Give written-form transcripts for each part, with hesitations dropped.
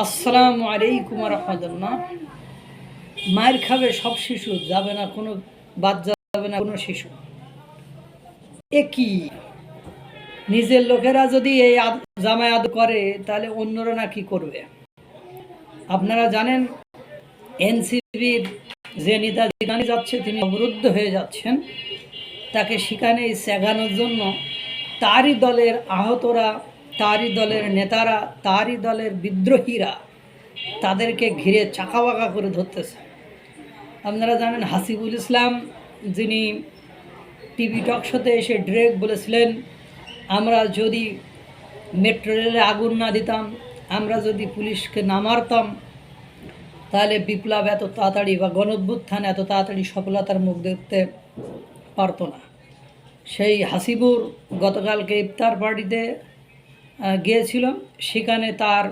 আসসালামু আলাইকুম রহমতুল্লাহ। মায়ের খাবে সব শিশু, যাবে না কোনো, বাদ যাবে না কোনো শিশু। এ কি, নিজের লোকেরা যদি এই জামায়াত আদর করে তাহলে অন্যরা না কি করবে? আপনারা জানেন এনসিপির যে নেতা যেখানে যাচ্ছে তিনি অবরুদ্ধ হয়ে যাচ্ছেন, তাকে সেখানে শেখানোর জন্য তারই দলের আহতরা, তারই দলের নেতারা, তারই দলের বিদ্রোহীরা তাদেরকে ঘিরে চাকাবাকা করে ধরতেছে। আপনারা জানেন হাসিবুল ইসলাম, যিনি টিভি টক শোতে এসে ডিরেক্ট বলেছিলেন, আমরা যদি মেট্রো রেলে আগুন না দিতাম, আমরা যদি পুলিশকে না মারতাম, তাহলে বিপ্লব এত তাড়াতাড়ি বা গণঅভ্যুত্থান এত তাড়াতাড়ি সফলতার মুখ দেখতে পারতো না। সেই হাসিবুর গতকালকে ইফতার পার্টিতে গিয়েছিল, সেখানে তার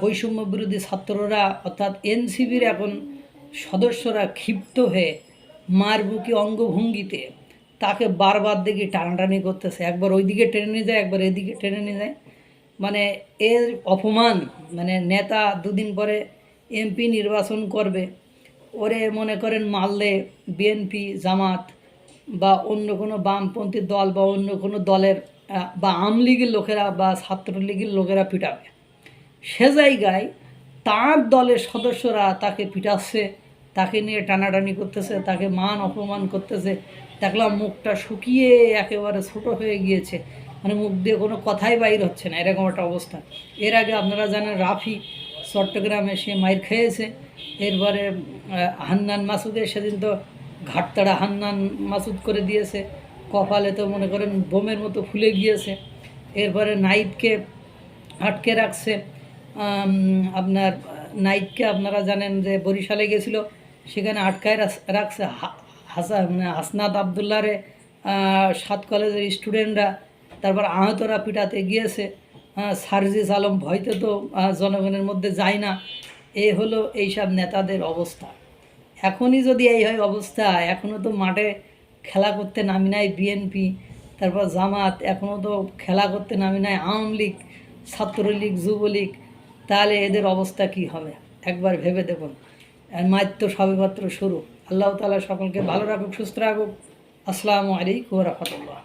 বৈষম্য বিরোধী ছাত্ররা অর্থাৎ এনসিপির এখন সদস্যরা ক্ষিপ্ত হয়ে মারবুকি অঙ্গভঙ্গিতে তাকে বারবার দেখে টানাটানি করতেছে, একবার ওইদিকে টেনে নিয়ে যায়, একবার এদিকে টেনে নিয়ে যায়। মানে এর অপমান, মানে নেতা দুদিন পরে এমপি নির্বাচন করবে, ওরে মনে করেন মারলে বিএনপি, জামাত বা অন্য কোনো বামপন্থী দল বা অন্য কোনো দলের বা আওয়ামী লীগের লোকেরা বা ছাত্রলীগের লোকেরা পিটাবে, সে জায়গায় তার দলের সদস্যরা তাকে পিটাচ্ছে, তাকে নিয়ে টানাটানি করতেছে, তাকে মান অপমান করতেছে। দেখলাম মুখটা শুকিয়ে একেবারে ছোটো হয়ে গিয়েছে, মানে মুখ দিয়ে কোনো কথাই বাইর হচ্ছে না, এরকম একটা অবস্থা। এর আগে আপনারা জানেন রাফি চট্টগ্রামে সে মাইর খেয়েছে। এরপরে হান্নান মাসুদের সেদিন তো ঘাটতাড়া হান্নান মাসুদ করে দিয়েছে, কপালে তো মনে করেন বোমের মতো ফুলে গিয়েছে। এরপরে নাইটকে আটকে রাখছে। আপনার নাইটকে আপনারা জানেন যে বরিশালে গেছিলো, সেখানে আটকায় রাখছে। হাসনাত আবদুল্লারে 7 কলেজের স্টুডেন্টরা, তারপর আহতরা পিটাতে গিয়েছে। সার্জিস আলম ভয়তে তো জনগণের মধ্যে যায় না। এই হলো এইসব নেতাদের অবস্থা। এখনই যদি এই হয় অবস্থা, এখনও তো মাঠে খেলা করতে নামি নাই বিএনপি, তারপর জামাত, এখনও তো খেলা করতে নামি নাই আওয়ামী লীগ, ছাত্রলীগ, যুবলীগ, তাহলে এদের অবস্থা কি হবে একবার ভেবে দেখুন। মায়ের তো সবেমাত্র শুরু। আল্লাহ তাআলা সকলকে ভালো রাখুক, সুস্থ রাখুক। আসসালামু আলাইকুম ওয়া রাহমাতুল্লাহ।